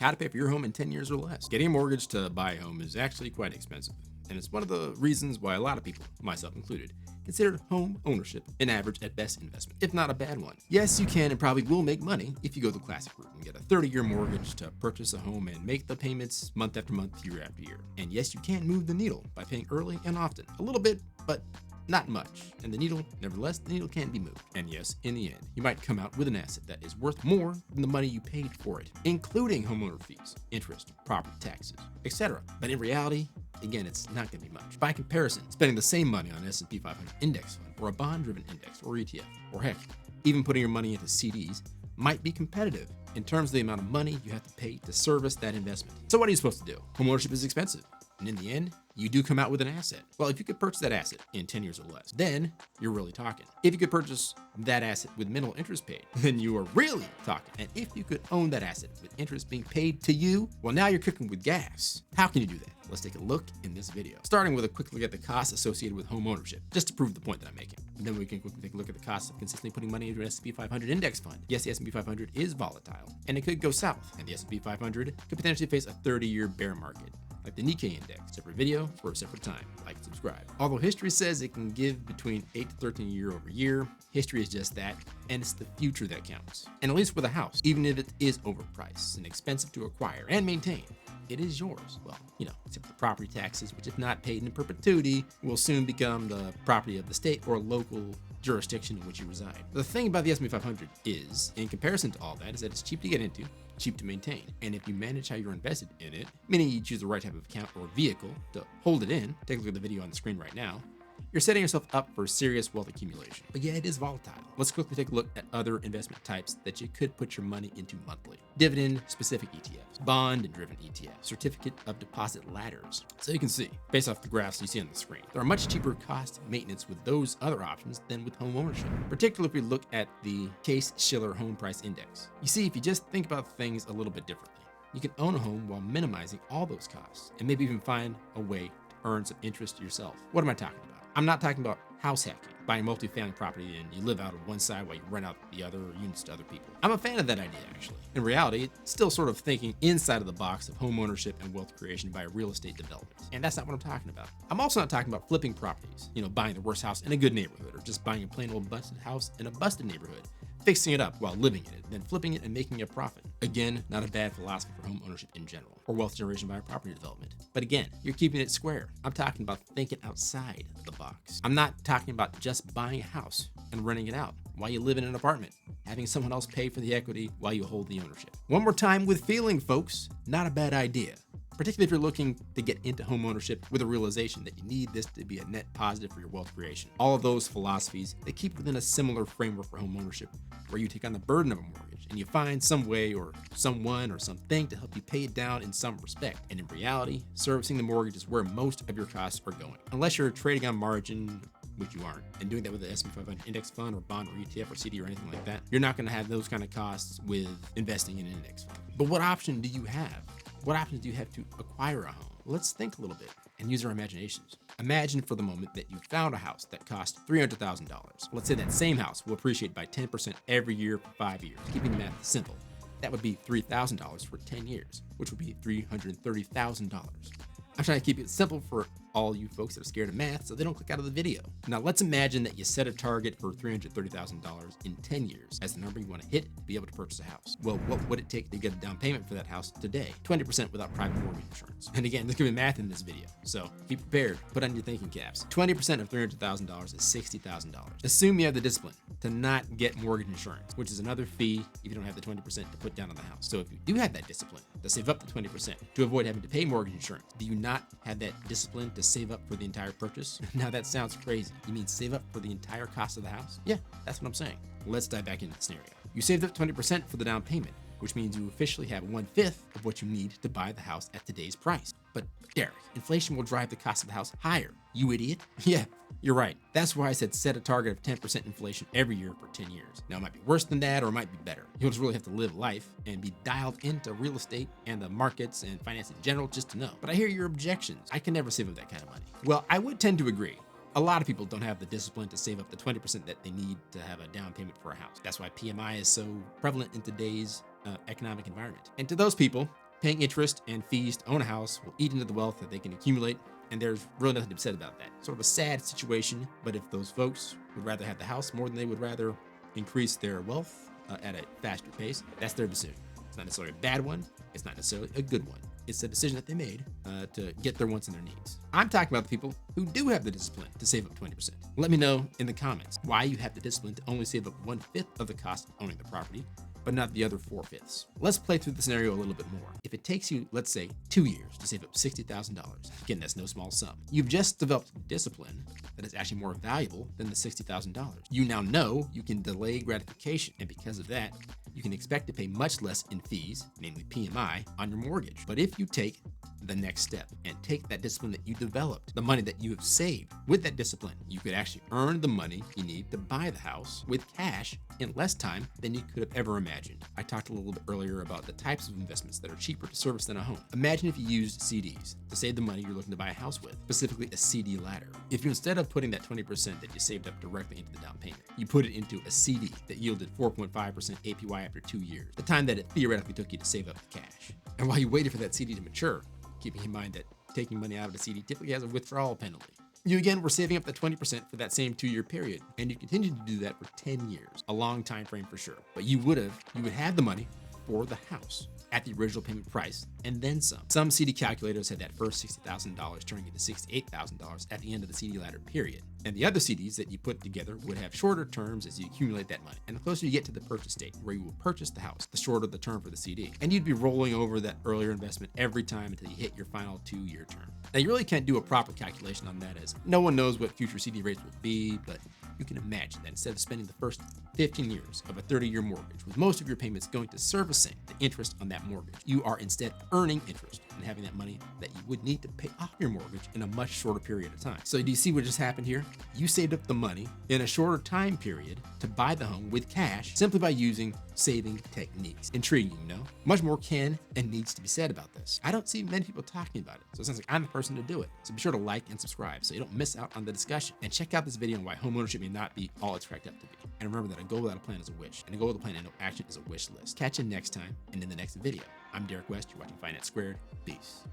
How to pay for your home in 10 years or less. Getting a mortgage to buy a home is actually quite expensive, and it's one of the reasons why a lot of people, myself included, consider home ownership an average at best investment, if not a bad one. Yes, you can and probably will make money if you go the classic route and get a 30-year mortgage to purchase a home and make the payments month after month, year after year. And yes, you can move the needle by paying early and often. A little bit, but not much. And nevertheless, the needle can be moved. And yes, in the end, you might come out with an asset that is worth more than the money you paid for it, including homeowner fees, interest, property taxes, etc. But in reality, again, it's not going to be much. By comparison, spending the same money on an S&P 500 index fund or a bond-driven index or ETF, or heck, even putting your money into CDs might be competitive in terms of the amount of money you have to pay to service that investment. So what are you supposed to do? Homeownership is expensive. And in the end, you do come out with an asset. Well, if you could purchase that asset in 10 years or less, then you're really talking. If you could purchase that asset with minimal interest paid, then you are really talking. And if you could own that asset with interest being paid to you, well, now you're cooking with gas. How can you do that? Let's take a look in this video, starting with a quick look at the costs associated with home ownership, just to prove the point that I'm making. And then we can quickly take a look at the costs of consistently putting money into an S&P 500 index fund. Yes, the S&P 500 is volatile, and it could go south, and the S&P 500 could potentially face a 30-year bear market, like the Nikkei index. Separate video for a separate time. Like and subscribe. Although history says it can give between 8 to 13 year over year, history is just that, and it's the future that counts. And at least with a house, even if it is overpriced and expensive to acquire and maintain, it is yours. Well, except for the property taxes, which if not paid in perpetuity, will soon become the property of the state or local jurisdiction in which you reside. The thing about the S&P 500 is, in comparison to all that, is that it's cheap to get into, cheap to maintain. And if you manage how you're invested in it, meaning you choose the right type of account or vehicle to hold it in, take a look at the video on the screen right now, you're setting yourself up for serious wealth accumulation. But yeah, it is volatile. Let's quickly take a look at other investment types that you could put your money into monthly. Dividend-specific ETFs, bond-driven ETFs, certificate of deposit ladders. So you can see, based off the graphs you see on the screen, there are much cheaper cost maintenance with those other options than with home ownership, particularly if we look at the Case-Shiller Home Price Index. You see, if you just think about things a little bit differently, you can own a home while minimizing all those costs and maybe even find a way to earn some interest yourself. What am I talking about? I'm not talking about house hacking, buying multifamily property and you live out of one side while you rent out the other units to other people. I'm a fan of that idea, actually. In reality, it's still sort of thinking inside of the box of home ownership and wealth creation by real estate development. And that's not what I'm talking about. I'm also not talking about flipping properties, buying the worst house in a good neighborhood or just buying a plain old busted house in a busted neighborhood, fixing it up while living in it, then flipping it and making a profit. Again, not a bad philosophy for home ownership in general, or wealth generation by property development. But again, you're keeping it square. I'm talking about thinking outside the box. I'm not talking about just buying a house and renting it out while you live in an apartment, having someone else pay for the equity while you hold the ownership. One more time with feeling, folks, not a bad idea. Particularly if you're looking to get into home ownership with a realization that you need this to be a net positive for your wealth creation. All of those philosophies, they keep within a similar framework for home ownership, where you take on the burden of a mortgage and you find some way or someone or something to help you pay it down in some respect. And in reality, servicing the mortgage is where most of your costs are going. Unless you're trading on margin, which you aren't, and doing that with the S&P 500 index fund or bond or ETF or CD or anything like that, you're not going to have those kind of costs with investing in an index fund. But what option do you have? What options do you have to acquire a home? Let's think a little bit and use our imaginations. Imagine for the moment that you found a house that cost $300,000. Let's say that same house will appreciate by 10% every year for 5 years. Keeping the math simple, that would be $3,000 for 10 years, which would be $330,000. I'm trying to keep it simple for all you folks that are scared of math so they don't click out of the video. Now let's imagine that you set a target for $330,000 in 10 years as the number you want to hit to be able to purchase a house. Well, what would it take to get a down payment for that house today? 20% without private mortgage insurance. And again, there's going to be math in this video, so be prepared. Put on your thinking caps. 20% of $300,000 is $60,000. Assume you have the discipline to not get mortgage insurance, which is another fee if you don't have the 20% to put down on the house. So if you do have that discipline to save up the 20% to avoid having to pay mortgage insurance, do you not have that discipline to save up for the entire purchase? Now that sounds crazy. You mean save up for the entire cost of the house? Yeah, that's what I'm saying. Let's dive back into the scenario. You saved up 20% for the down payment, which means you officially have 1/5 of what you need to buy the house at today's price. But Derek, inflation will drive the cost of the house higher. You idiot. Yeah, you're right. That's why I said set a target of 10% inflation every year for 10 years. Now it might be worse than that or it might be better. You'll just really have to live life and be dialed into real estate and the markets and finance in general just to know. But I hear your objections. I can never save up that kind of money. Well, I would tend to agree. A lot of people don't have the discipline to save up the 20% that they need to have a down payment for a house. That's why PMI is so prevalent in today's economic environment. And to those people, Paying interest and fees to own a house will eat into the wealth that they can accumulate, and there's really nothing to be said about that. Sort of a sad situation, but if those folks would rather have the house more than they would rather increase their wealth at a faster pace, that's their decision. It's not necessarily a bad one. It's not necessarily a good one. It's a decision that they made to get their wants and their needs. I'm talking about the people who do have the discipline to save up 20%. Let me know in the comments why you have the discipline to only save up 1/5 of the cost of owning the property, but not the other 4/5. Let's play through the scenario a little bit more. If it takes you, let's say, 2 years to save up $60,000, again, that's no small sum. You've just developed discipline that is actually more valuable than the $60,000. You now know you can delay gratification, and because of that, you can expect to pay much less in fees, namely PMI, on your mortgage. But if you take the next step and take that discipline that you developed, the money that you have saved, with that discipline, you could actually earn the money you need to buy the house with cash in less time than you could have ever imagined. I talked a little bit earlier about the types of investments that are cheaper to service than a home. Imagine if you used CDs to save the money you're looking to buy a house with, specifically a CD ladder. If you, instead of putting that 20% that you saved up directly into the down payment, you put it into a CD that yielded 4.5% APY after 2 years, the time that it theoretically took you to save up the cash. And while you waited for that CD to mature, keeping in mind that taking money out of a CD typically has a withdrawal penalty, you again were saving up the 20% for that same 2-year period, and you continued to do that for 10 years, a long time frame for sure. But you would have the money for the house at the original payment price and then some. Some CD calculators had that first $60,000 turning into $68,000 at the end of the CD ladder period. And the other CDs that you put together would have shorter terms as you accumulate that money. And the closer you get to the purchase date where you will purchase the house, the shorter the term for the CD. And you'd be rolling over that earlier investment every time until you hit your final 2-year term. Now, you really can't do a proper calculation on that, as no one knows what future CD rates will be, but you can imagine that instead of spending the first 15 years of a 30-year mortgage, with most of your payments going to servicing the interest on that mortgage, you are instead earning interest and having that money that you would need to pay off your mortgage in a much shorter period of time. So do you see what just happened here? You saved up the money in a shorter time period to buy the home with cash simply by using saving techniques. Intriguing, you know? Much more can and needs to be said about this. I don't see many people talking about it, so it sounds like I'm the person to do it. So be sure to like and subscribe so you don't miss out on the discussion. And check out this video on why homeownership may not be all it's cracked up to be. And remember that a goal without a plan is a wish, and a goal with a plan and no action is a wish list. Catch you next time and in the next video. I'm Derek West. You're watching Finance Squared. Peace.